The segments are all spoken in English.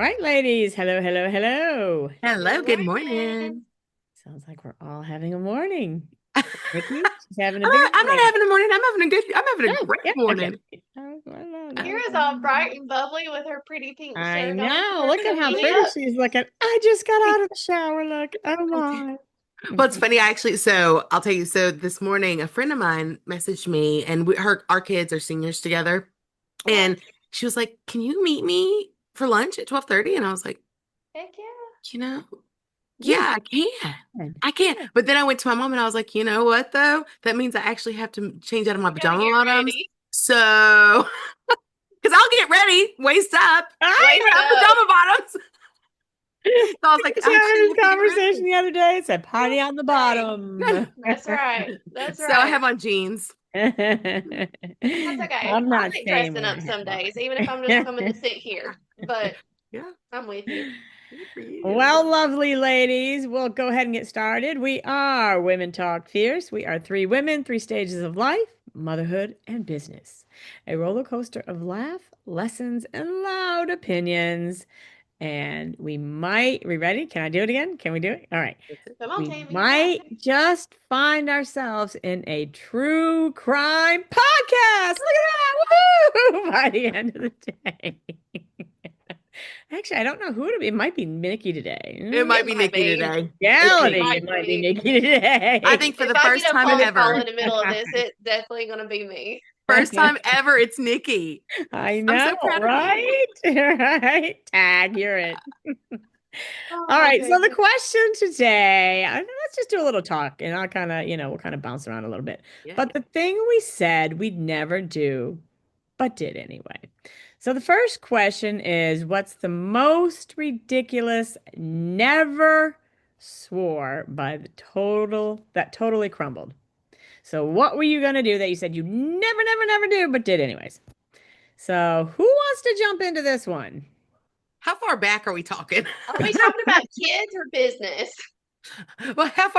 right, ladies. Hello, hello, hello. Hello, Good good morning. morning. Sounds like we're all having a morning. I'm Nikki, she's having a big not morning. having a morning. I'm having a Oh, great yeah, okay. morning. I love Kira's that. all bright and bubbly with her pretty pink I shirt on. know. Kira, Look at come how meet pretty up. she's looking. I just got out of the shower. Look. Oh my. Well, it's funny actually. So I'll tell you. So this morning, a friend of mine messaged me, and our kids are seniors together, Oh, and she was like, "Can you meet me for lunch at 12:30?" And I was like, heck yeah. "You know, Yeah. yeah, I can." Good. I can. Good. But then I went to my mom and I was like, you know what though? That means I actually have to change out of my You gotta pajama get bottoms. ready. So, because I'll get ready, waist up, I Waist have up. pajama bottoms. So I was was like, I having actually this have to get conversation ready. the other day. It said party on the Right. bottom. That's right. That's So I right. have on jeans. I'm That's okay. I not like saying dressing when I up have some days, even if I'm just coming to one. sit here. But Yeah, I'm with you. good for you. Well, lovely ladies, we'll go ahead and get started. We are Women Talk Fierce. We are three women, three stages of life, motherhood, and business. A roller coaster of laugh, lessons, and loud opinions. And we ready? Can I do it again? Can we do it? All right. That's it. Come on, We Tammy, you got might it. just find ourselves in a true crime podcast. Look at that. Woohoo! By the end of the day. Actually, I don't know who it'll be. It might be Nikki today. It might It be might Nikki be. today. It's It Reality, it Nikki. might might be be. Nikki I today. think for If the I first get a time For phone the call ever, in the middle of this, it's definitely gonna be me. first time ever, it's Nikki. I I'm know, so proud of you. right? Right. Tag, you're it. Oh All my right. So the goodness. question today, let's just do a little talk and I'll kind of, we'll kind of bounce around a little bit. Yeah, But the thing we said we'd never do, but did anyway. So the first question is, what's the most ridiculous never swore by the total that totally crumbled? So what were you going to do that you said you never, never, never do, but did anyways? So who wants to jump into this one? how far back are we talking? Are we talking about kids or business? Well, how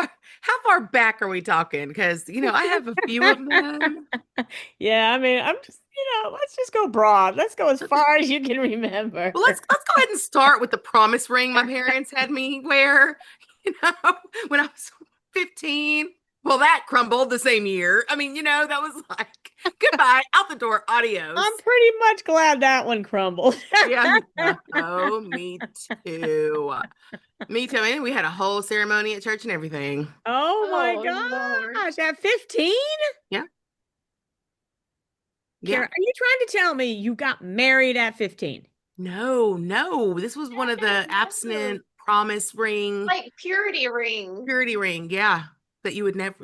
far back are we talking? Because I have a few of them. Yeah, I mean, I'm just, let's just go broad. Let's go as far as you can remember. Well, let's go ahead and start with the promise ring my parents had me wear, you know, when I was 15. Well, that crumbled the same year. I mean, that was like goodbye, out the door, I'm adios. pretty much glad that one crumbled. Yeah, oh, me too. Me too. And we had a whole ceremony at church and everything. Oh my Oh Lord. gosh, at 15? Yeah, yeah. Kara, are you trying to tell me you got married at 15? No, no. This was one of the No, no. abstinent promise ring, Like purity ring. purity ring. Yeah, that you would not,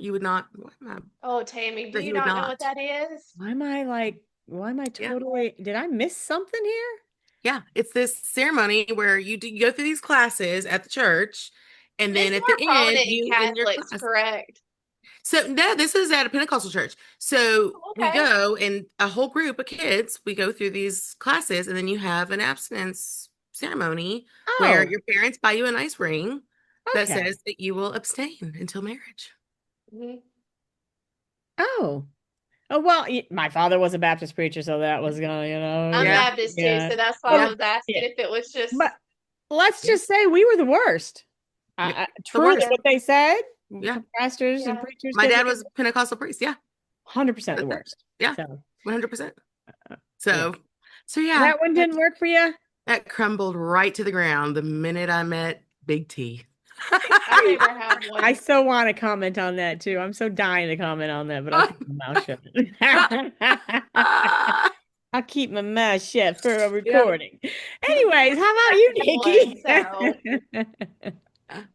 Oh, Tammy, do that you you would not know what not. that is? Why am I Yeah. totally, did I miss something here? Yeah, it's this ceremony where you go through these classes at the church, and This then is at the more end, prominent in you in your Catholics, class. correct? So no, this is at a Pentecostal church. So Oh, we okay. go, and a whole group of kids, we go through these classes, and then you have an abstinence ceremony where Oh, your parents buy you a nice ring that okay. says that you will abstain until marriage. Mhm. Oh. Oh, well, my father was a Baptist preacher, so that was gonna, I'm Yeah, Baptist too, yeah. so that's why I yeah, Well, was asking yeah. if it was But just let's yeah, just say we were the worst. yeah. The True to worst. yeah, what they said, Yeah, pastors and yeah. preachers my get dad married, was a Pentecostal priest. Yeah, 100% the worst. yeah, So, 100%. yeah. So, so yeah, That one didn't work for you? that crumbled right to the ground the minute I met Big T. I never had I one. so want to comment on that too. I'm so dying to comment on that, but I'll keep my mouth shut. I'll keep my mouth shut for a Yeah. recording. Anyways, how about I you, had one, so Nikki?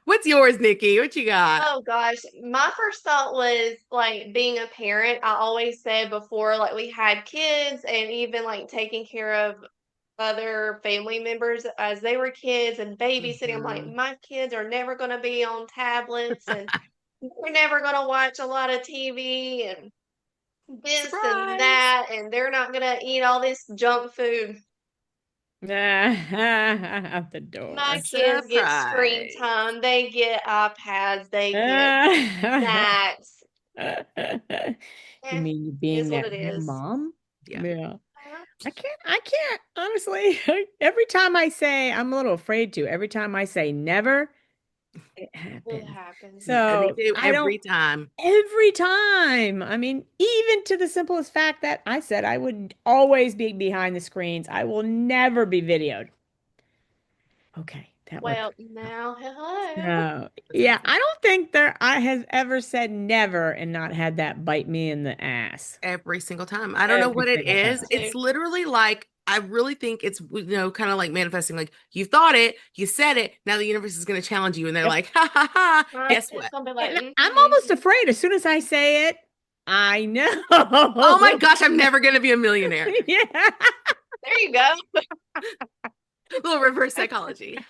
What's yours, Nikki? What you got? oh gosh. My first thought was like being a parent. I always said before, like we had kids and even like taking care of other family members as they were kids and babysitting. I'm like, Mhm. my kids are never going to be on tablets and they're never going to watch a lot of TV and this and Surprise. that, and they're not going to eat all this junk food. Out the door. My kids get screen Surprise. time, they get iPads, they get snacks. You Eh, mean you it being is what that it new is. mom? Yeah. Yeah. I can't, honestly. Every time I say, I'm a little afraid to, every time I say never, it It happens. happens. Yeah, me So too. I don't, Every time. every time. I mean, even to the simplest fact that I said I would always be behind the screens. I will never be videoed. Okay, that worked Well, now, hello. out. Yeah, I don't think I has ever said never and not had that bite me in the ass Every single time. I don't know every what it single is. time. Too. It's literally like I really think it's kind of like manifesting. Like you thought it, you said it. Now the universe is going to challenge you, and they're Yep. like, ha ha ha. And, Right? Guess It's what? gonna be like, and I'm almost mhm. afraid as soon as I say it, I Oh my know. gosh, I'm never going to be a millionaire. Yeah. There you go. Little reverse psychology.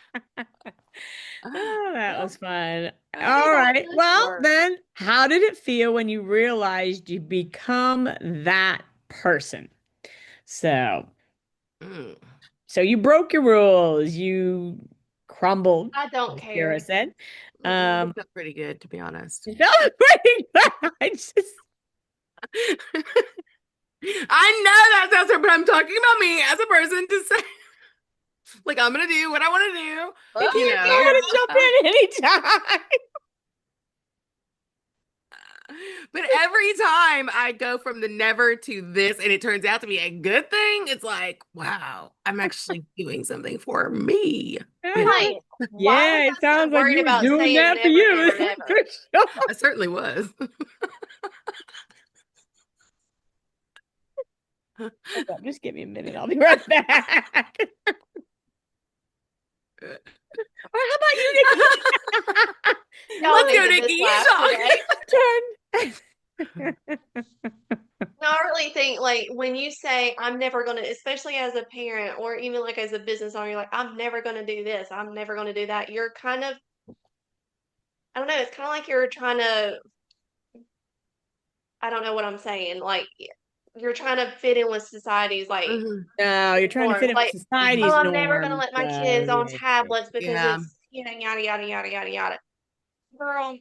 Oh, that Well, was fun. how All about right. this Well, work? then, how did it feel when you realized you become that person? So, Mm. so you broke your rules, you crumbled, I don't as Kira care. said. It Mm-mm. felt pretty good, to be honest. You felt pretty good. I just, I know that sounds weird, but I'm talking about me as a person to say, like, I'm gonna do what I want to Look do, you at you know. want to you. jump in anytime. But every time I go from the never to this and it turns out to be a good thing, it's like, wow, I'm actually doing something for me. You know, Like, why Yeah, was it I so sounds like worried you were about doing saying that for never, you, never, that's for never? sure. I certainly was. Hold on, just give me a minute. I'll be right back. Or how about you, Nikki? Y'all Let's My go, needed Nikki. this You laugh today. turn. No, I really think like when you say I'm never gonna, especially as a parent or even like as a business owner, you're like, I'm never gonna do this, I'm never gonna do that. You're kind of, I don't know, it's kind of like you're trying to, I don't know what I'm saying. Like you're trying to fit in with society's like Mhm, No, you're trying to fit norms. in with Like, mhm. oh, society's I'm never gonna norms. let my So kids on yeah, yeah, tablets because Yeah. it's yada yada yada yada yada. Girl,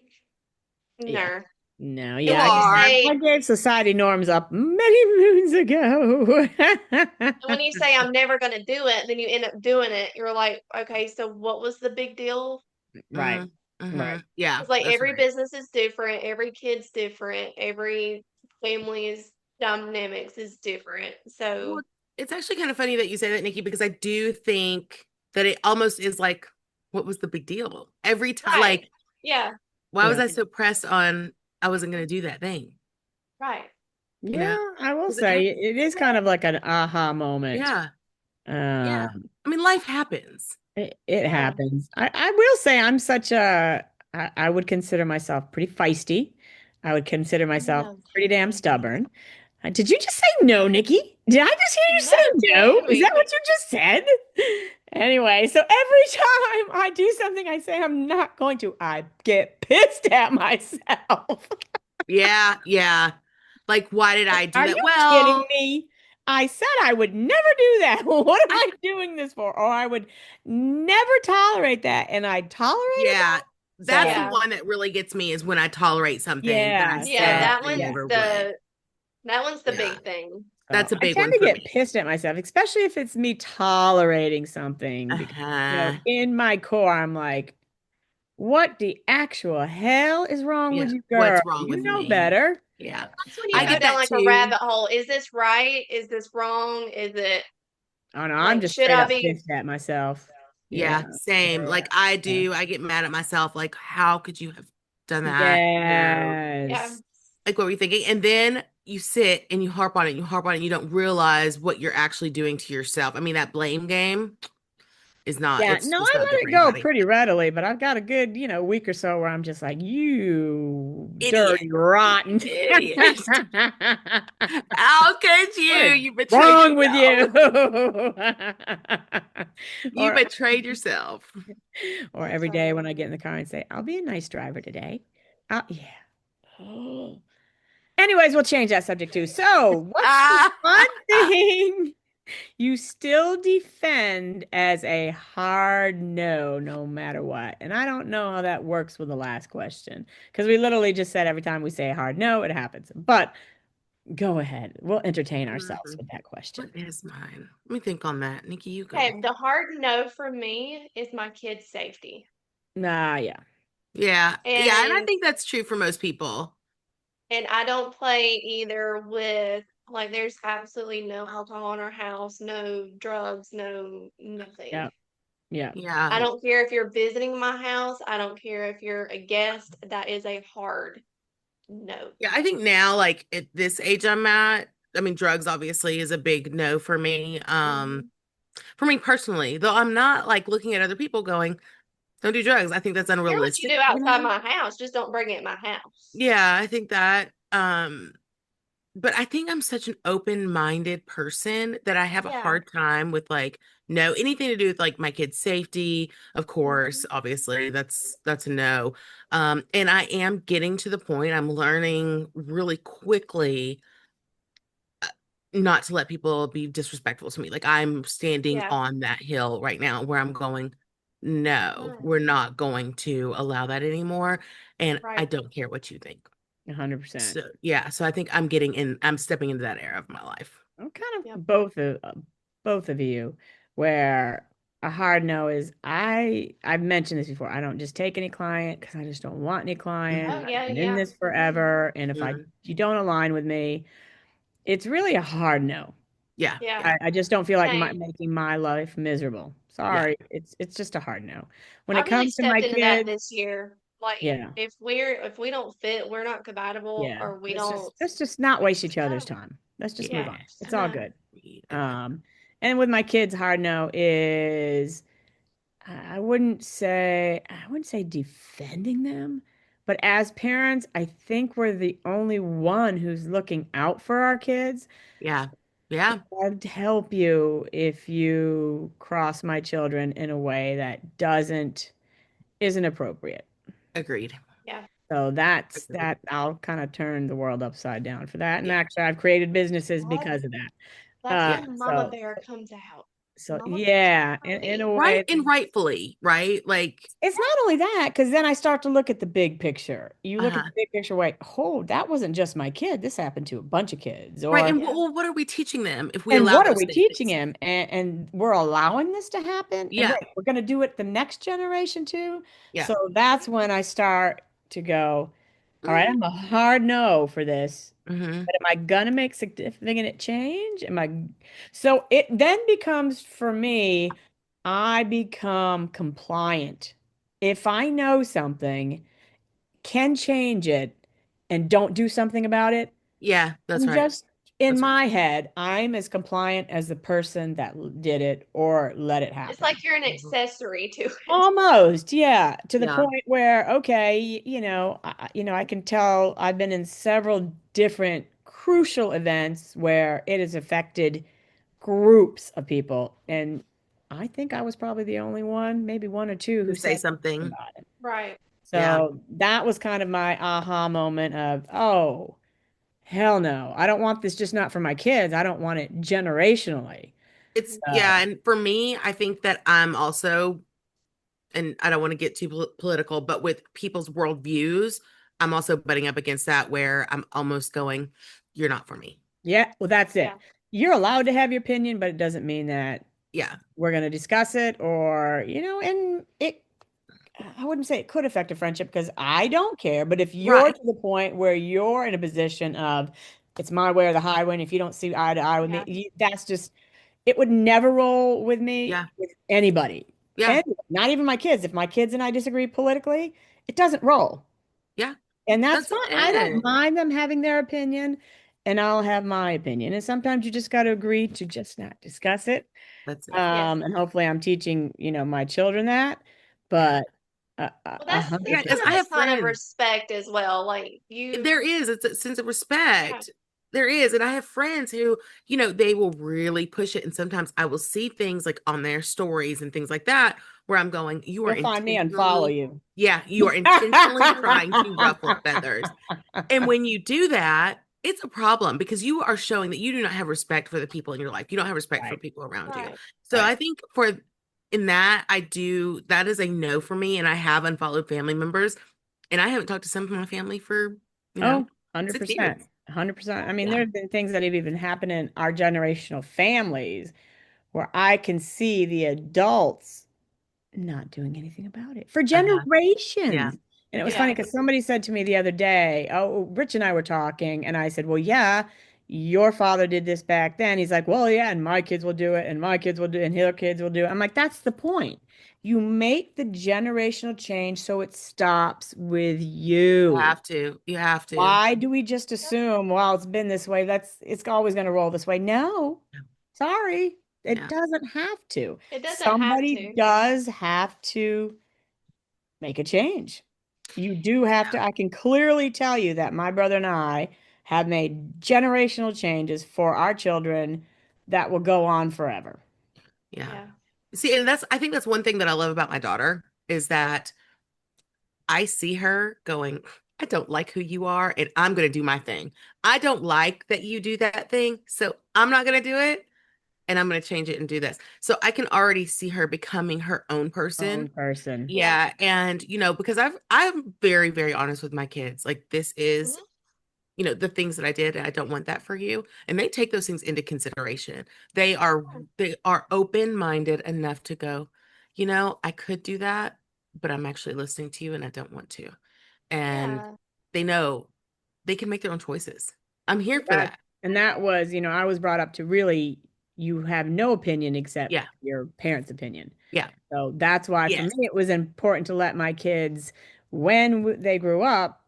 yeah. no. No, And yeah. You when you are. say I gave society norms up many moons ago. and when you say I'm never gonna do it, then you end up doing it. You're like, okay, so what was the big deal? Right, right. Yeah, Because like that's every right. business is different, every kid's different, every family's dynamics is different. Well, So it's actually kind of funny that you say that, Nikki, because I do think that it almost is like, what was the big deal? Every time, right, like, yeah, why was Yeah. I so pressed on I wasn't going to do that thing? right. You know, Yeah, I will 'cause it say happens. it is kind of like an aha moment. Yeah, yeah. Um, I mean, life happens. it Yeah, happens. I will say I'm such a, I would consider myself pretty feisty. I would consider myself no, pretty damn Tammy, stubborn. Did you just say no, Nikki? Did I just hear you no, say no? Is that Tammy. what you just said? Anyway, so every time I do something I say I'm not going to, I get pissed at myself. Yeah, yeah. Like, why did I do Are that? you kidding Well, me? I said I would never do that. What am I doing this for? Or I would never tolerate that. And I tolerated yeah, that. that's the So, Yeah, one that really gets me is when I tolerate something that I yeah. yeah. said So, That I one's yeah. never would. the Yeah, big thing. So that's a I big tend one to for get me. pissed at myself, especially if it's me tolerating something. Because, Uh-huh. in my core, I'm like, what the actual hell is wrong with Yeah, you, girl? what's wrong You with know me? better. Yeah, That's when you I go get down that like a too. rabbit hole. Is this right? Is this wrong? Is it Oh no, I'm like just should straight I up be? pissed at myself. Yeah. Yeah, same. Like I Yeah. do, I get mad at myself. Like, how could you have done that? You know, Yeah, Yes. like what were you thinking? And then you sit and you harp on it, and you harp on it, and you don't realize what you're actually doing to yourself. I mean, that blame game is not, Yeah, it's no, just I not good let for it go anybody. pretty readily, but I've got a good, week or so where I'm just like, you Idiot. dirty, rotten. Idiot. How could What you? is You betrayed wrong with yourself. you? You Or betrayed yourself. or that's every day funny. when I get in the car and say, I'll be a nice driver today. Yeah. Anyways, we'll change that subject too. So, what's the Ah, one thing you still defend as a hard no, no matter what? And I don't know how that works with the last question because we literally just said every time we say a hard no, it happens. But Go ahead. We'll entertain ourselves Mhm. with that question. What is mine? Let me think on that. Nikki, you go. Okay, the hard no for me is my kids' safety. Nah, yeah. Yeah. Yeah, and I And think that's true for most people. I don't play either with like there's absolutely no alcohol in our house, no drugs, no nothing. Yeah. Yeah. I Yeah. don't care if you're visiting my house, I don't care if you're a guest, that is a hard no. Yeah, I think now, like at this age I'm at, I mean, drugs obviously is a big no for me. Hmm. For me personally, though I'm not like looking at other people going, don't do drugs. I think that's Care what you unrealistic, do you outside know? my house, just don't bring it in my house. Yeah, I think that. But I think I'm such an open-minded person that I have a Yeah. hard time with like no anything to do with like my kids' safety, of course, Hmm. obviously. That's a no. And I am getting to the point I'm learning really quickly not to let people be disrespectful to me. Like I'm standing Yeah. on that hill right now where I'm going, no, Right. we're not going to allow that anymore. And I Right. don't care what you think. 100%. So yeah, so I think I'm stepping into that era of my life. I'm kind Yep. of both of you, where a hard no is I've mentioned this before. I don't just take any client because I just don't want any client. Oh Hmm. I've yeah, been in yeah. this forever, and if I Hmm. you don't align with me, it's really a hard no. Yeah, Yeah. yeah, I just don't feel like Same. making my life miserable. yeah. Sorry, it's just a hard no. When I it really comes to my stepped into that kids, this year. Like yeah, if we don't fit, we're not compatible, yeah. or we don't. Let's just not waste each Just other's no. time. Let's just move Yeah. on. Yes. It's I all know. good. Agreed, agreed. Um, and with my kids, hard no is I wouldn't say defending them, but as parents, I think we're the only one who's looking out for our kids. Yeah, yeah. I'd help you if you cross my children in a way that doesn't isn't appropriate. Agreed, Yeah. So that's agreed. that. I'll kind of turn the world upside down for that. And Yeah, actually, I've created businesses That's because of that. that's when Mama So Bear comes out. so Mama Bear's yeah, in a happy. right way. and rightfully, right? Like, It's not only that, because then I start to look at the big picture. You look at uh-huh. the big picture, wait, oh, that wasn't just my kid. This happened to a bunch of kids. Right. Or, And Yeah. what are we teaching them if we and allow what are those we same teaching things? him? And we're allowing this to happen. And Yeah, wait, we're going to do it the next generation too. yeah. So that's when I start to go, all right, Mm-hmm. I'm a hard no for this. Mm-hmm. But am I gonna make significant change? Am I? So it then becomes for me, I become compliant. If I know something, can change it, and don't do something about it, Yeah, that's I'm right. just in That's right. my head, I'm as compliant as the person that did it or let it It's happen. like you're an Mhm. accessory to it. Almost, yeah, to the Yeah. point where, okay, I can tell I've been in several different crucial events where it has affected groups of people, and I think I was probably the only one, maybe one or two, To who say said something something. about it. Right. Yeah. So that was kind of my aha moment of, oh, hell no, I don't want this just not for my kids. I don't want it generationally. It's So yeah, and for me, I think that I'm also, and I don't want to get too political, but with people's worldviews, I'm also butting up against that where I'm almost going, you're not for me. yeah, well, that's it. Yeah. You're allowed to have your opinion, but it doesn't mean that Yeah. we're going to discuss it or, and I wouldn't say it could affect a friendship because I don't care. But if you're Right. to the point where you're in a position of it's my way or the highway, and if you don't see eye to eye with me, Yeah. that's just, it would never roll with me Yeah. with anybody. Yeah. And not even my kids. If my kids and I disagree politically, it doesn't roll. Yeah. And that's That's fine. I don't it. mind them having their opinion, and I'll have my opinion. And sometimes you just got to agree to just not discuss it. That's it. Yes. And hopefully I'm teaching, my children that. Yeah. But Well, a Yeah, hundred because kind I of a percent. have sign of friends. respect as well. Like you. There is, it's a sense of Yeah. respect. There is. And I have friends who, they will really push it. And sometimes I will see things like on their stories and things like that where I'm going, you are You'll find me and follow intentionally, you. yeah, you are intentionally trying to ruffle feathers. And when you do that, it's a problem because you are showing that you do not have respect for the people in your life. You don't have respect for Right, people around you. Right. So right. I think in that, that is a no for me. And I have unfollowed family members and I haven't talked to some of my family for, Oh, 6 years. 100%. 100%. I mean, Yeah. there have been things that have even happened in our generational families where I can see the adults not doing anything about it for Uh-huh. Yeah. generations. And it was funny Yeah. because somebody said to me the other day, oh, Rich and I were talking, and I said, well, yeah, your father did this back then. He's like, well, yeah, and my kids will do it, and my kids will do it, and their kids will do it. I'm like, that's the point. You make the generational change so it stops with You you. have to. You have to. Why do we just assume, well, it's been this way, it's always going to roll this way? No, sorry, it Yeah. doesn't have to. It doesn't have Somebody to. does have to make a change. You do have to. I can clearly tell you that my brother and I have made generational changes for our children that will go on forever. Yeah. Yeah. See, and I think that's one thing that I love about my daughter is that I see her going, I don't like who you are, and I'm going to do my thing. I don't like that you do that thing, so I'm not going to do it, and I'm going to change it and do this. So I can already see her becoming her own Own person. person. Yeah. Yeah, and because I'm very, very honest with my kids. Like this is Mhm. the things that I did, and I don't want that for you. And they take those things into consideration. They are open-minded enough to go, I could do that, but I'm actually listening to you and I don't want to. And Yeah. they know they can make their own choices. I'm here for That that. and that was, I was brought up to really you have no opinion except Yeah. your parents' opinion. Yeah. So that's why for me Yes. it was important to let my kids, when they grew up,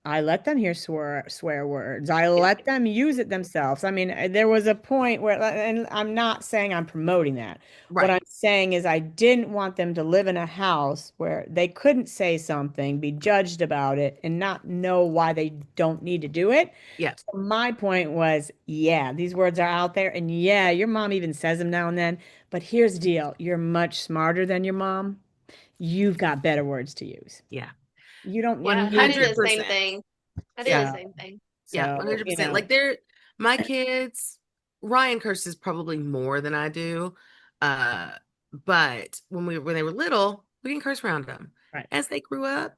I let them hear swear words. I Yeah. let them use it themselves. I mean, there was a point where, and I'm not saying I'm promoting that. What Right. I'm saying is I didn't want them to live in a house where they couldn't say something, be judged about it, and not know why they don't need to do it. Yeah. So my point was, yeah, these words are out there, and yeah, your mom even says them now and then. But here's the deal: you're much smarter than your mom. You've got better words to use. Yeah. You don't Yeah. I need do the to. same 100%. thing. I do Yeah. the So, same thing. Yeah, so, 100%. Like my kids, Ryan curses probably more than I do. Uh, but when they were little, we didn't curse around them. right. As they grew up,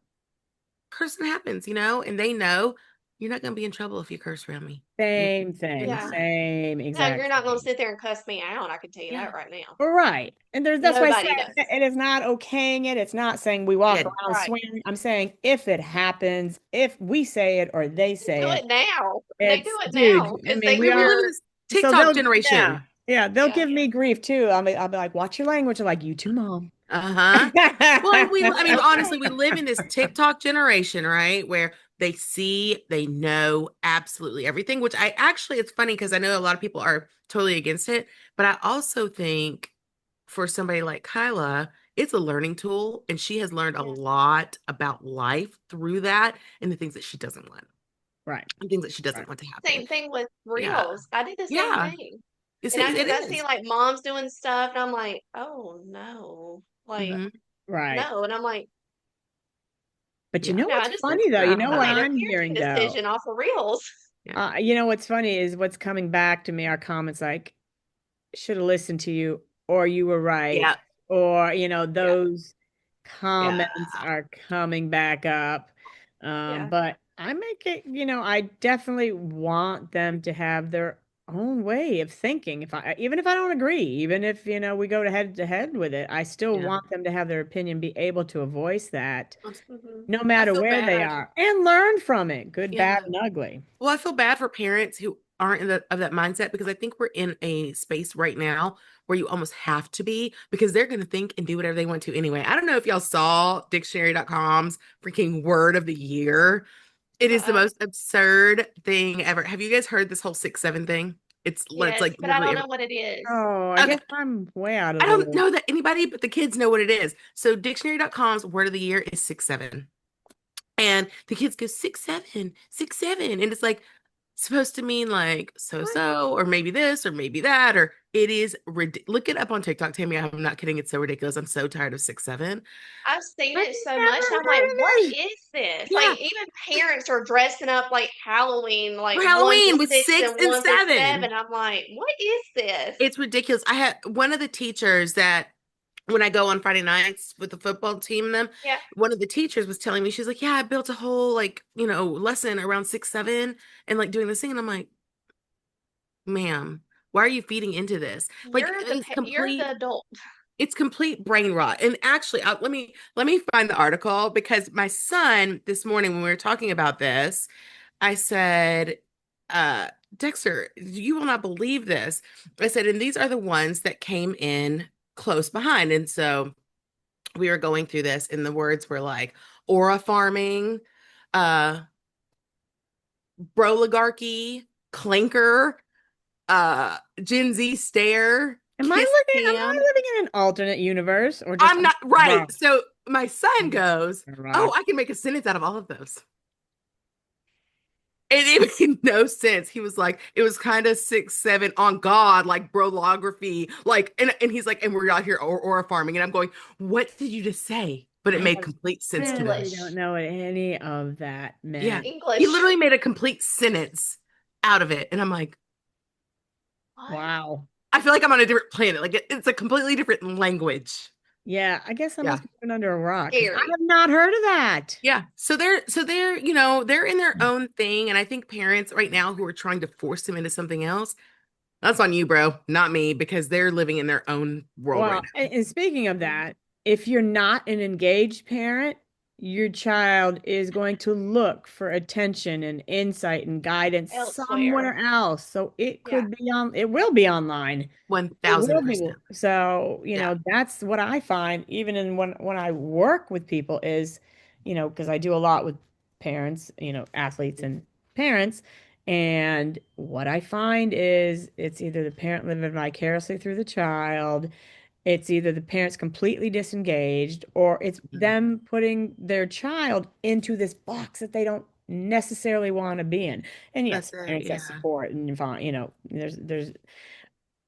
cursing happens, and they know you're not gonna be in trouble if you curse around me. Same You're thing, Yeah. not. same No, exact you're not going to thing. sit there and cuss me out. I can tell you Yeah. that right now. Right. And that's why I Nobody said does. it is not okaying it. It's not saying we walk Yeah. around Right. swearing. I'm saying if it happens, if we say it or they They say do it, it now. They do it's, it dude, now I because mean, they we We live are, in hear, this so TikTok they'll, yeah, generation. yeah, they'll yeah. give me grief too. I'll be like, watch your language. I'm like, you too, mom. Uh-huh. Well, and I mean, honestly, we live in this TikTok generation, right? Where they know absolutely everything, which it's funny because I know a lot of people are totally against it, but I also think for somebody like Kyla, it's a learning tool, and she has learned a Yeah. lot about life through that and the things that she doesn't want, Right, and things that she right. doesn't want to happen. Same thing with Yeah. reels. I did the same Yeah. thing. It's, And it because I see is. like moms doing stuff, and I'm like, oh no, like Mm-hmm. Right. no. And I'm like, But you Yeah. know I what's just funny though? You know I what made a I'm parenting hearing though? decision off of reels. Yeah. You know what's funny is what's coming back to me are comments like, should have listened to you, or you were right, Yeah. or Yeah. those Yeah. comments are coming back up. Yeah. But I make it, I definitely want them to have their own way of thinking. Even if I don't agree, even if, we go to head with it, I still Yeah. want them to have their opinion, be able to voice that Hmm. no I matter feel where they bad. are and learn from it, good, bad, Yeah. and ugly. Well, I feel bad for parents who aren't of that mindset because I think we're in a space right now where you almost have to be because they're going to think and do whatever they want to anyway. I don't know if y'all saw dictionary.com's freaking word of the year. It is the Uh-uh. most absurd thing ever. Have you guys heard this whole 6-7 thing? It's Yes, like but I literally don't every, know what it is. Oh, I okay. guess I'm way out of I the don't loop. know that anybody but the kids know what it is. So dictionary.com's word of the year is 6-7. And the kids go 6-7, 6-7. And it's like supposed to mean like What? so, or maybe this, or maybe that, or it is look it up on TikTok, Tammy. I'm not kidding. It's so ridiculous. I'm so tired of 6-7. I've seen I've it so much, never and I'm heard like, of what this. is this? Like, Yeah. even parents are dressing up like Halloween, For like one to Halloween with six six and and one to seven. seven. I'm like, what is this? It's ridiculous. I had one of the teachers that when I go on Friday nights with the football team, Yeah. one of the teachers was telling me, she's like, yeah, I built a whole like, lesson around 6, 7 and like doing this thing. And I'm like, ma'am, why are you feeding into this? Like You're the adult. it's complete brain rot. And actually, let me find the article because my son this morning when we were talking about this, I said, uh, Dexter, you will not believe this. I said, and these are the ones that came in close behind. And so we were going through this, and the words were like aura farming, uh, broligarchy, clinker, Gen Z stare, kiss Am I cam. living in an alternate universe or just I'm not right. wrong? So my son goes, oh, Rock. I can make a sentence out of all of those. And it made no sense. He was like, it was kind of 6, 7 on God, like brolography, like, and he's like, and we're out here aura farming. And I'm going, what did you just say? But it I made complete sense to me. really don't English. know what any of that Yeah. meant. He English. literally made a complete sentence out of it. And I'm like, What? Wow. I feel like I'm on a different planet. Like it's a completely different language. Yeah, I guess I Yeah. must be living under a rock because I Scary. have not heard of that. Yeah. So they're, they're in their own thing. And I think parents right now who are trying to force them into something else, that's on you, bro, not me, because they're living in their own world right Well, now. and speaking of that, if you're not an engaged parent, your child is going to look for attention and insight and guidance Elsewhere. somewhere else. So Yeah. it will be online. It will be. 1000%. So, Yeah. that's what I find even in when I work with people is, because I do a lot with parents, athletes and parents. And what I find is it's either the parent living vicariously through the child, it's either the parents completely disengaged, or it's Mhm. them putting their child into this box that they don't necessarily want to be in. And That's yes, it. parents that Yeah. support and fine, there's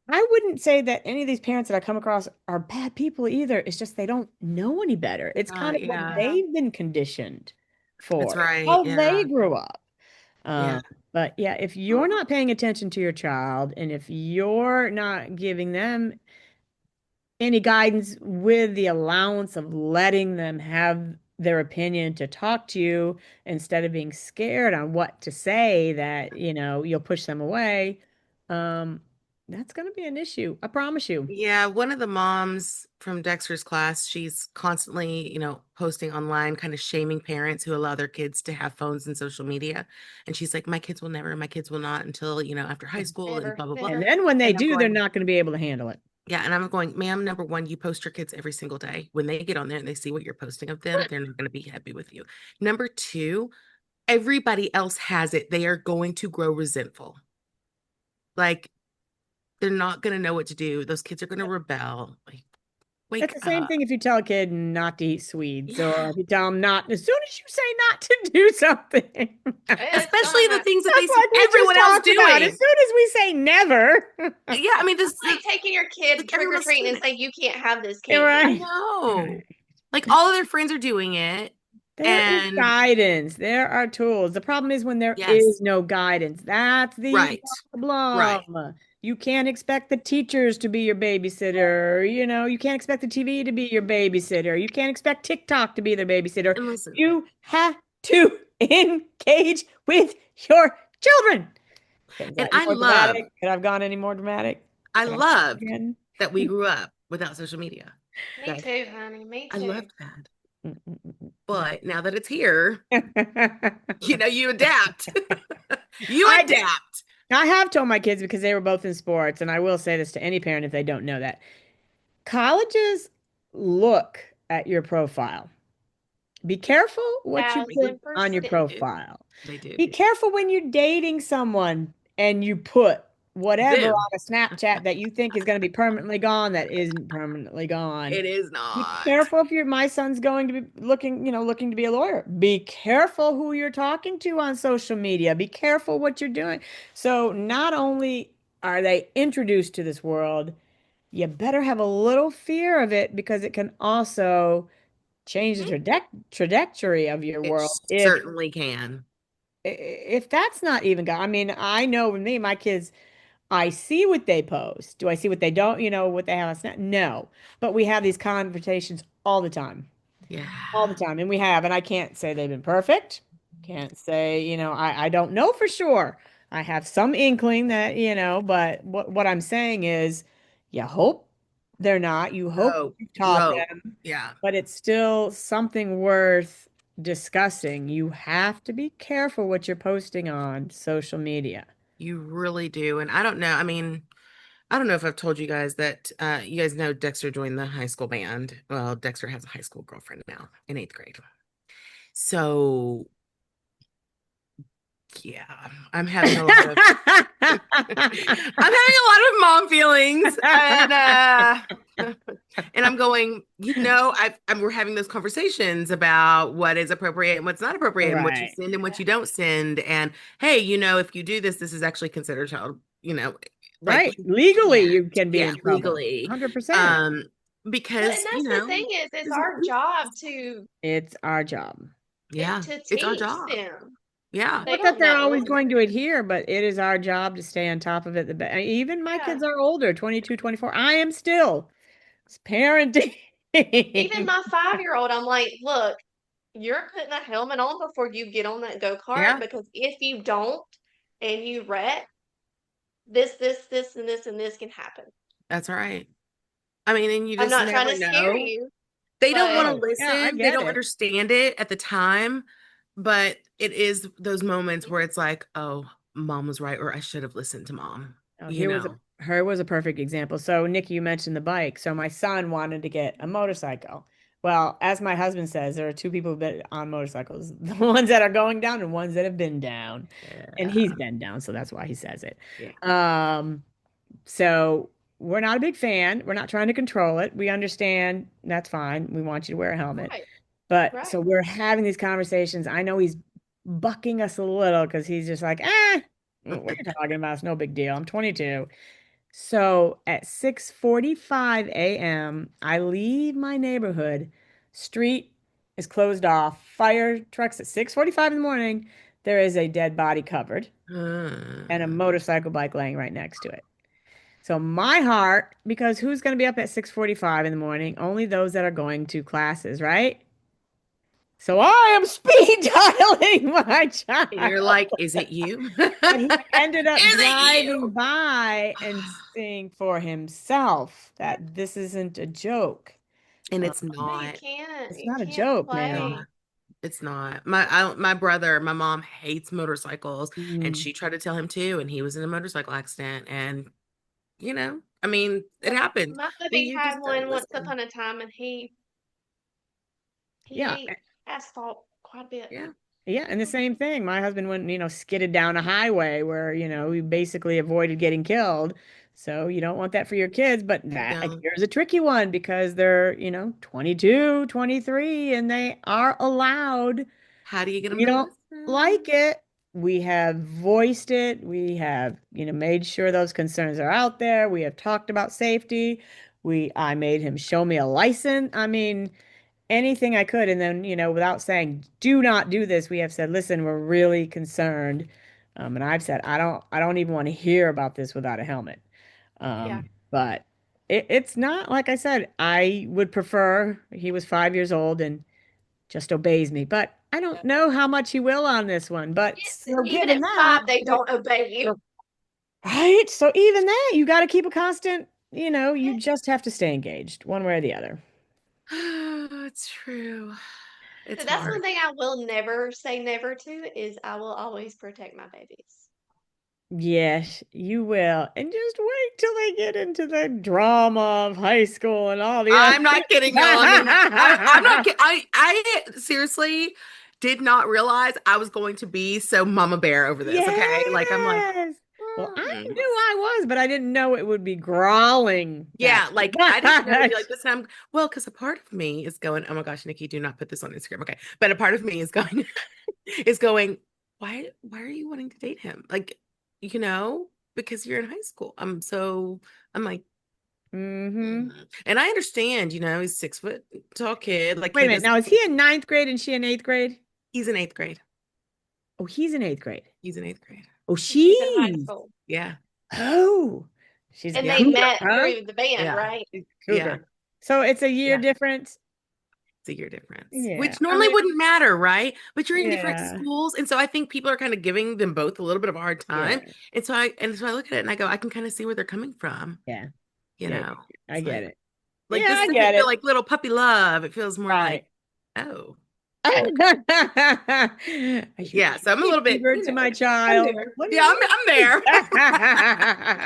I wouldn't say that any of these parents that I come across are bad people either. It's just they don't know any better. It's kind of what Yeah. Yeah. they've been conditioned That's for. It's right. how they Yeah. grew up. Yeah. But yeah, if you're not paying attention to your child and if you're not giving them any guidance with the allowance of letting them have their opinion to talk to you instead of being scared on what to say that, you'll push them away, um, that's going to be an issue. I promise you. Yeah, one of the moms from Dexter's class, she's constantly, posting online, kind of shaming parents who allow their kids to have phones and social media. And she's like, my kids will never, my kids will not until, after high school and Never. blah, blah, blah. And Never. then when they And I'm do, they're going, not going to be able to handle it. yeah. And I'm going, ma'am, number one, you post your kids every single day. When they get on there and they see what you're posting of them, they're not going to be happy with you. Number two, everybody else has it. They are going to grow resentful. Like, they're not going to know what to do. Those kids are going to rebel. Like, It's wake the same up. thing if you tell a kid not to eat sweets, or Yeah. if you tell them not, as soon as you say not to do something. It's Especially gonna the happen. things that they That's see like we just everyone else talked about. As doing. soon as we say never, Yeah, I mean, Like taking your kid like trick everyone or else is treating doing and it. saying you can't have this I candy. right? know. Right. Like all of their friends are doing it. There is And guidance. There are tools. The problem is when there yes, is no guidance. That's the right, right. problem. You can't expect the teachers to be your babysitter. You can't expect the TV to be your babysitter. You can't expect TikTok to be their babysitter. And listen, You have to engage with your children. Is and that any more dramatic? Could I have gone any more dramatic? I Could I say it loved again? that we grew up without social media. Me Okay. too, honey. Me I too. loved that. Mm, mm, mm, But now that it's here, mm. you adapt. You I did. adapt. I have told my kids because they were both in sports, and I will say this to any parent if they don't know that. Colleges look at your profile. Be careful what you put Thousand on your They percent. do. profile. They do. Be careful when you're dating someone and you put whatever Them. on a Snapchat that you think is going to be permanently gone that isn't permanently gone. It is Be not. careful if my son's going to be looking to be a lawyer. Be careful who you're talking to on social media. Be careful what you're doing. So not only are they introduced to this world, you better have a little fear of it because it can also change the Hmm. trajectory of your It world certainly can. if that's not even God. I mean, I know with me, my kids. I see what they post. Do I see what they don't, what they have on Snap? No. But we have these conversations all the time. Yeah. All the time. And we have, and I can't say they've been perfect. Can't say, I don't know for sure. I have some inkling that, but what I'm saying is you hope they're not. You hope Oh, you've you taught hope. them, Yeah. but it's still something worth discussing. You have to be careful what you're posting on social media. You really do. And I don't know. I mean, I don't know if I've told you guys that you guys know Dexter joined the high school band. Well, Dexter has a high school girlfriend now in eighth grade. So yeah, I'm having a lot of I'm having a lot of mom feelings and I'm going, we're having those conversations about what is appropriate and what's not appropriate and what you Right. send and what you don't send. And hey, if you do this, this is actually considered child, like Right. you Legally, can't, you can be yeah, in trouble. legally. 100%. Um, But and because, that's the thing is, it's this is what our we, job to It's our job. yeah, to it's our teach job. them. Yeah. They Not that don't they're know. always going to adhere, but it is our job to stay on top of it. Even my Yeah. kids are older, 22, 24. I am still parenting. Even my 5-year-old, I'm like, look, you're putting a helmet on before you get on that go-kart Yeah, because if you don't and you wreck, this, and this can happen. that's right. I mean, and you I'm just not trying never to scare know. you, They don't want but to Oh, yeah, I listen. They get don't it. understand it at the time, but it is those moments where it's like, oh, mom was right, or I should have listened to mom, Oh, you know. her was a perfect example. So, Nikki, you mentioned the bike. So, my son wanted to get a motorcycle. Well, as my husband says, there are two people that on motorcycles, the ones that are going down and ones that have been down. And he's Yeah. been down, so that's why he says it. Yeah. Um, So we're not a big fan. We're not trying to control it. We understand that's fine. We want you to wear a helmet. right, But right. so we're having these conversations. I know he's bucking us a little because he's just like, what are you talking about? It's no big deal. I'm 22. So at 6:45 a.m., I leave my neighborhood. Street is closed off. Fire trucks at 6:45 in the morning. There is a dead body covered and a Uh, motorcycle bike laying right next to it. So my heart, because who's going to be up at 6:45 in the morning? Only those that are going to classes, right? So I am speed dialing my and you're child. like, is it you? Is But he ended up it driving you? by and seeing for himself that this isn't a joke. And Um, it's No, not. it's you not a can't joke, It's man. not. play. It's not. My brother, my mom hates motorcycles, and Mm. she tried to tell him too, and he was in a motorcycle accident, and I mean, it happened. My And hubby you had just don't one once listen. upon a time, and he Yeah. ate asphalt quite a bit. Yeah. Yeah, and the same thing. My husband went, skidded down a highway where, we basically avoided getting killed. So you don't want that for your kids, but You don't. here's a tricky one because they're, 22, 23, and they are allowed. How do you get them We to don't like listen? it. We have voiced it. We have, made sure those concerns are out there. We have talked about safety. I made him show me a license. I mean, anything I could. And then, without saying, do not do this, we have said, listen, we're really concerned. And I've said, I don't even want to hear about this without a helmet. Yeah, But it's not, like I said, I would prefer he was 5 years old and just obeys me, but I don't know how much he will on this one. But so even given at that, 5, they don't obey you. right? So even that, you got to keep a constant, you just have to stay engaged one way or the other. It's true. It's So that's one hard. thing I will never say never to is I will always protect my babies. Yes, you will. And just wait till they get into the drama of high school and all the other. I'm not kidding, y'all. I mean, I'm not kidding. I seriously did not realize I was going to be so mama bear over this. Okay. Like, I'm like, Yes. Well, I hmm. knew I was, but I didn't know it would be growling that Yeah, like I didn't know it'd be much. like this. And I'm well, because a part of me is going, oh my gosh, Nikki, do not put this on Instagram. Okay. But a part of me is going, is going, why are you wanting to date him? Like, because you're in high school. I'm like, Hmm. and I understand, he's 6 foot tall kid. Like Wait a he minute. doesn't, Now, is he in ninth grade and she in eighth grade? he's in eighth grade. Oh, he's in eighth grade. He's in eighth grade. Oh, And she's in high she's. school. Yeah. Oh, she's a And they cougar, met huh? through the band, Yeah. right? She's a Yeah. cougar. So it's a year Yeah. difference. It's a year difference, Yeah. which I normally mean, wouldn't matter, right? But you're in different yeah. schools. And so I think people are kind of giving them both a little bit of a hard Yeah. time. And so I look at it and I go, I can kind of see where they're coming from. Yeah. You Yeah. know, I it's get it. like Yeah, this I doesn't get feel it. like little puppy love. It feels more like, Right. oh, I should yeah. So I'm a be a little bit, cougar to my I'm child. there. What do Yeah, you I'm there.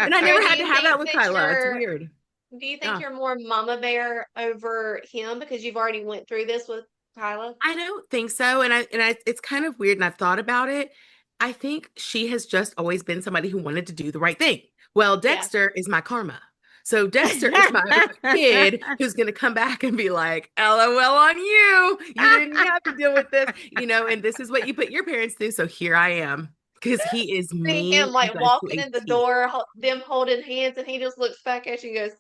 And I So never do had to you have that think with that Kyla. It's weird. Yeah. you're more mama bear over him because you've already went through this with Kyla? I don't think so. And I it's kind of weird and I've thought about it. I think she has just always been somebody who wanted to do the right thing. Well, Yeah. Dexter is my karma. So Dexter is my kid who's going to come back and be like, LOL on you. You didn't have to deal with this, and this is what you put your parents through. So here I am because he is See him mean, you like guys, to walking a in the T. door, them holding hands, and he just looks back at you and goes,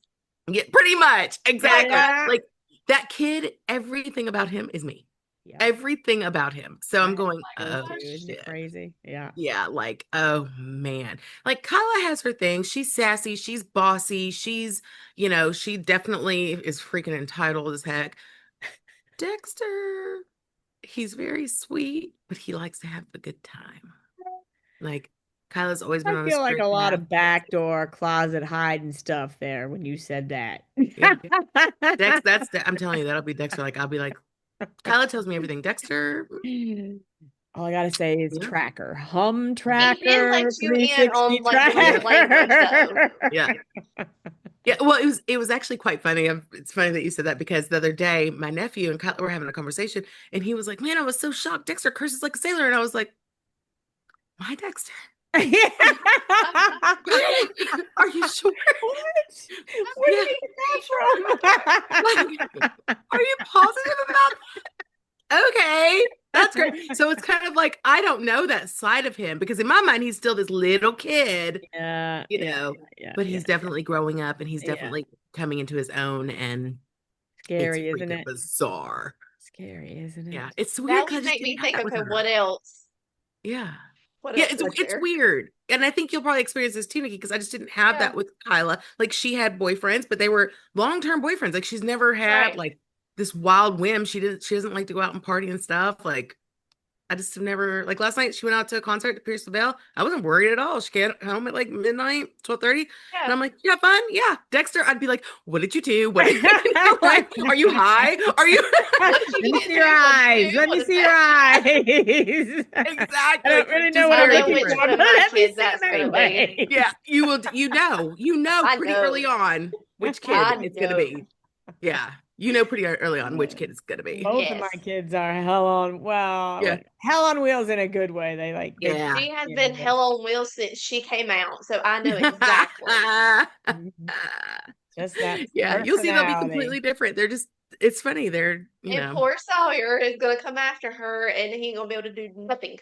Yeah, pretty much. Exactly. Yeah. Like that kid, everything about him is me. Yep. Everything about him. So I I'm have going, those oh too. Isn't it shit. crazy? Yeah. Yeah, like, oh man. Like Kyla has her thing. She's sassy, she's bossy, she definitely is freaking entitled as heck. Dexter, he's very sweet, but he likes to have a good time. Like Kyla's always been I on a feel like straight a lot path. of backdoor closet hiding stuff there when you said that. Yeah. I'm telling you, that'll be Dexter. Like I'll be like, Kyla tells me everything. Dexter, All I gotta say is yeah, tracker. Hum he did let tracker, you in 360 on like the love yeah, language though. tracker. yeah. Yeah, well, it was actually quite funny. It's funny that you said that because the other day my nephew and Kyla were having a conversation, and he was like, "Man, I was so shocked. Dexter curses like a sailor," and I was like, "My Dexter? Are you sure? What? Where Yeah, did you get that like, from? are you positive about that? Okay, that's great." So it's kind of like I don't know that side of him because in my mind he's still this little kid, Yeah, you yeah, know, yeah, but yeah, he's definitely growing up and he's yeah. definitely coming into his own, and it's Scary, isn't freaking it? bizarre. Scary, isn't Yeah, it? it's weird That because would I just make didn't me have think, that with okay, her. what else? Yeah. What Yeah, else is it's there? weird. And I think you'll probably experience this too, Nikki, because I just didn't have Yeah, that with Kyla. Like she had boyfriends, but they were long-term boyfriends. Like she's never had right. like this wild whim. She doesn't like to go out and party and stuff. Like I just have never, like last night she went out to a concert to Pierce the Veil. I wasn't worried at all. She came home at like midnight, 12:30. And Yeah. I'm like, yeah, fun. Yeah. Dexter, I'd be like, what did you do? What did like, are you high? Are you What did Let you me get see your into? What'd you eyes. do? Let What me is see your that? eyes. I exactly? don't really know Just what I'm I very know looking which for, different. one but of my let me kids see that's them gonna be. anyway. Yeah, you know I pretty early know. on which kid I it's gonna know. be. Yeah, you know pretty early on which kid it's gonna be. Both of my Yes. kids are hell on, Yeah, hell on wheels in a good way. They, yeah. She has you been know, hell on wheels since she came out, so I know exactly. mhm, just that Yeah, you'll see they'll be personality. completely different. It's funny. They're, And poor Sawyer is gonna come after her, and he ain't gonna be able to do nothing.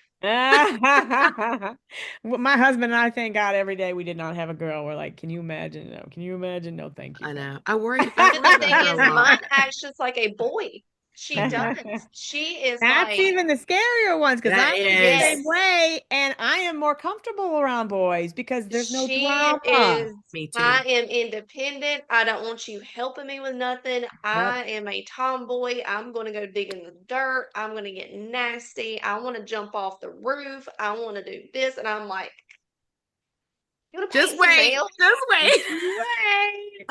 Well, my husband and I thank God every day we did not have a girl. We're like, can you imagine? No, can you imagine? No, thank you. I No. know. I And worry the about thing her a is, lot. mine acts just like a boy. She does. She is That's like, even the scarier ones because That I am the is same yes, way, and I am more comfortable around boys because there's no she drama. is. me too. I am independent. I don't want you helping me with nothing. Yep. I am a tomboy. I'm going to go dig in the dirt. I'm going to get nasty. I want to jump off the roof. I want to do this. And I'm like, you want to Just paint some wait. nails? Just Just wait. wait.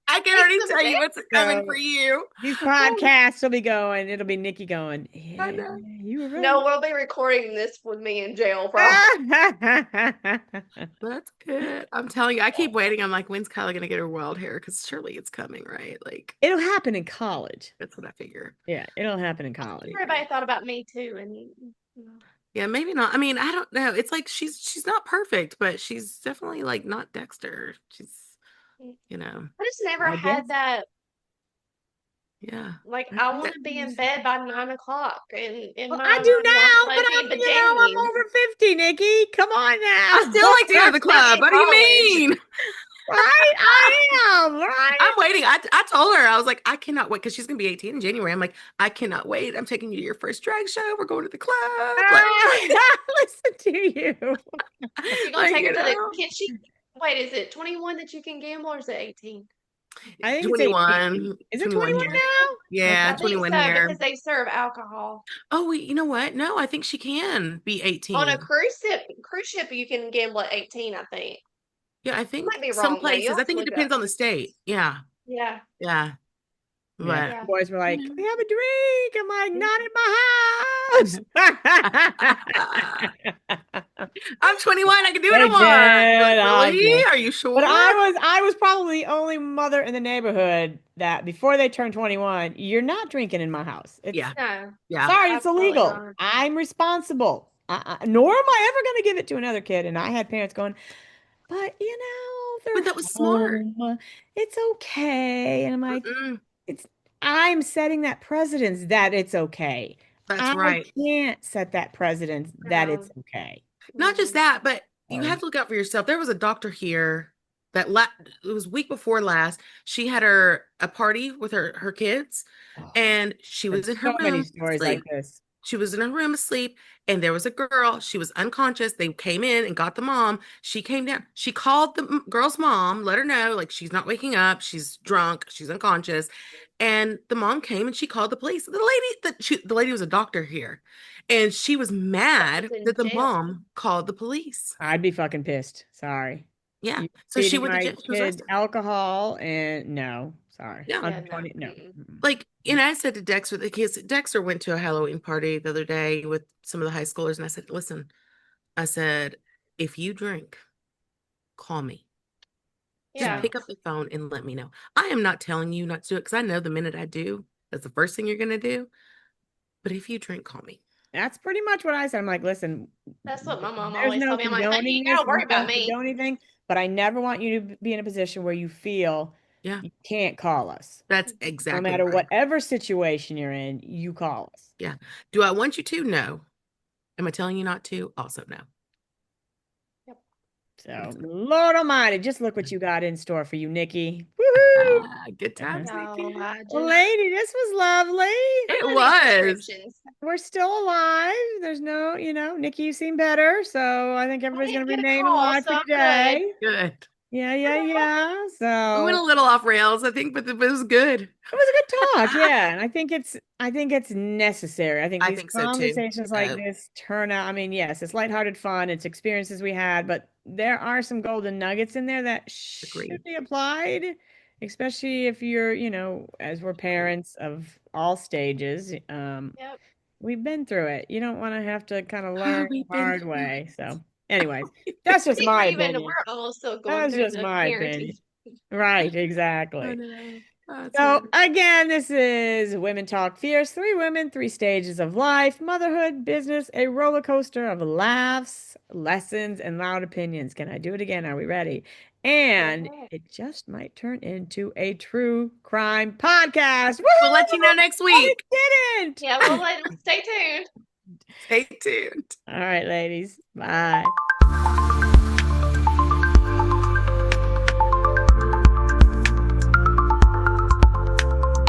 I can Paint already some tell you nails? what's coming for So you. these Oh, podcasts will be going. It'll be Nikki going. I Yeah, know. you were No, right. we'll be recording this with me in jail, bro. That's good. I'm telling you, I keep waiting. I'm like, when's Kyla gonna get her wild hair? Because surely it's coming, right? Like, It'll happen in college. that's what I figure. Yeah, it'll happen in college. Everybody thought about me too, and Yeah, maybe not. I mean, I don't know. It's like she's not perfect, but she's definitely like not Dexter. She's, you know, I just never I had guess. that. yeah. Like, I I want guess. to be in bed by 9 o'clock in Well, I my do warm, now, but fuzzy I'm pajamas. over 50, Nikki. Come on I now. still like to go to the Not club. in What do you college. mean? Right? I am, right? I'm waiting. I told her, I was like, I cannot wait because she's gonna be 18 in January. I'm like, I cannot wait. I'm taking you to your first drag show. We're going to the club. Like, Listen to you. You gonna like, take her to the kitchen? Wait, is it 21 that you can gamble or is it 18? I think it's 18. 21, Is it 21 21 here. now? Yeah, I Okay. think 21 so here. because they serve alcohol. Oh, wait, you know what? No, I think she can be On 18. a cruise ship you can gamble at 18, I think. Yeah, I Might think be some wrong though. You'll places. I have to think it look it up. depends on the state. Yeah, Yeah. yeah. Yeah, But Yeah. boys were like, "Can you we have a drink?" I'm like, "Not in my house." I'm 21. I can do what They I want. You're did. like, I really? did. Are you But sure? I was probably the only mother in the neighborhood that before they turned 21, you're not drinking in my house. It's Yeah, No, yeah. sorry, it's absolutely illegal. not. I'm responsible. Nor am I ever going to give it to another kid. And I had parents going, but But they're that was smart. home. It's okay. And I'm like, Mm-mm, it's I'm setting that precedence that it's okay. that's I right. can't set that precedence that it's No. okay. Not just Mm. that, but you So, have to look out for yourself. There was a doctor here that it was week before last. She had a party with her kids, oh, and she was there's in her so many room stories like asleep. this. She was in her room asleep, and there was a girl. She was unconscious. They came in and got the mom. She came down. She called the girl's mom, let her know, like, she's not waking up. She's drunk. She's unconscious. And the mom came and she called the police. The lady was a doctor here, and she was She's mad in that the jail. mom called the police. I'd be fucking pissed. Sorry. Yeah. You So she feeding went to my jail. She was kid arrested. alcohol and no, sorry. Yeah. Yeah, Under no. 20, no. Mm-mm. Mm-mm. Like, I said to Dexter, the kids, Dexter went to a Halloween party the other day with some of the high schoolers, and I said, listen, I said, if you drink, call me. Just Yeah, Yeah. pick up the phone and let me know. I am not telling you not to do it because I know the minute I do, that's the first thing you're going to do. But if you drink, call me. That's pretty much what I said. I'm like, listen, that's what my mom there's always no told me. I'm like, honey, you condoning this. gotta We worry about don't me. condone anything, but I never want you to be in a position where you feel Yeah, you can't call us. that's No exactly matter right. whatever situation you're in, you call us. Yeah. Do I want you to? No. Am I telling you not to? Also, no. Yep. So, Lord Almighty, just look what you got in store for you, Nikki. Woohoo! Good times, No, Nikki. I Well, just lady, this was lovely. It none of these was. prescriptions. We're still alive. There's no, Nikki, you seem better. So I think I everybody's going didn't to get a remain call, alive so for I'm good. today. Good. Yeah, yeah, yeah. We went So a little off rails, I think, but it was good. it was a good talk. Yeah. And I think it's necessary. I think I these think so too. conversations like this turn out. I mean, yes, it's lighthearted fun. It's experiences we had, but there are some golden nuggets in there that should Agreed. be applied, especially if you're, as we're parents of all stages. Yep. We've been through it. You don't want to have to kind of Oh, learn we've the been hard through way. So, it. anyways, We've been that's I just think my we're opinion. all still going That's through just the my parenting. opinion. Right, I exactly. know. That's So, right. again, this is Women Talk Fierce. Three women, three stages of life, motherhood, business, a roller coaster of laughs, lessons, and loud opinions. Can I do it again? Are we ready? And Yeah. it just might turn into a true crime podcast. We'll let you know Woohoo! next Oh, week. it didn't. Yeah, well, stay tuned. Stay tuned. All right, ladies. Bye.